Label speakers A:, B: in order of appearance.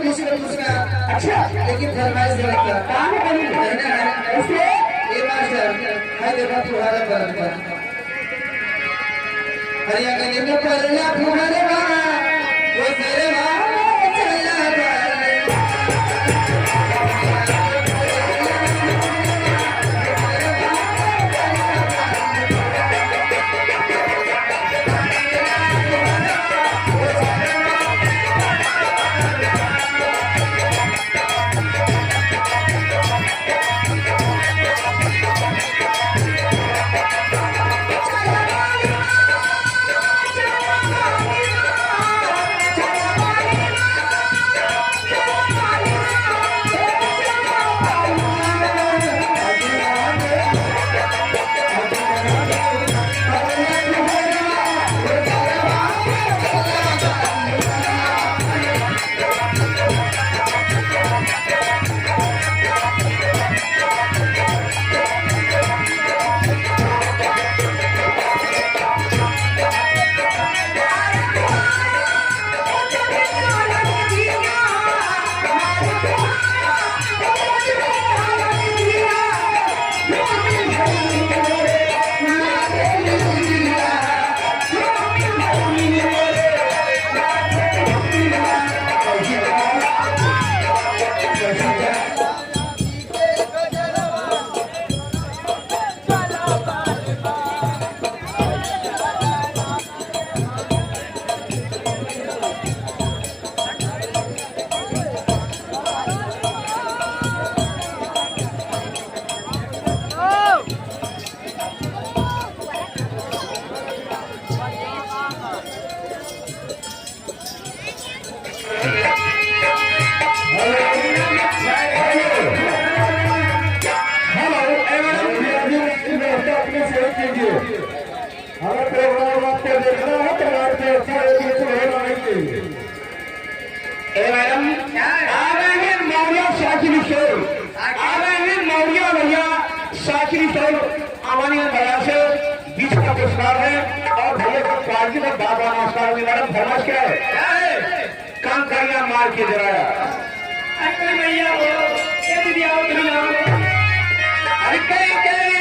A: दूसरा
B: अच्छा
A: लेकिन फरमाइश दे रखा
B: काम करूँ
A: उसके ये मास्टर है देखा तुम्हारा बरका हरिया के लिए पहला तुम्हारे बाबा वो तेरे बाबा चला
B: हमें प्रोग्राम आपको देखना है तो आपके अच्छा एक होना नहीं चाहिए मैडम आ रहे हैं मौर्य शाकिरी शोर आ रहे हैं मौर्य भैया शाकिरी शोर अमानिया भैया से 20 का पुरस्कार है और भैया का पार्टी में बाबा नमस्कार में मैडम फरमाइश क्या है काम करिया मार के जराया भैया अरे कहीं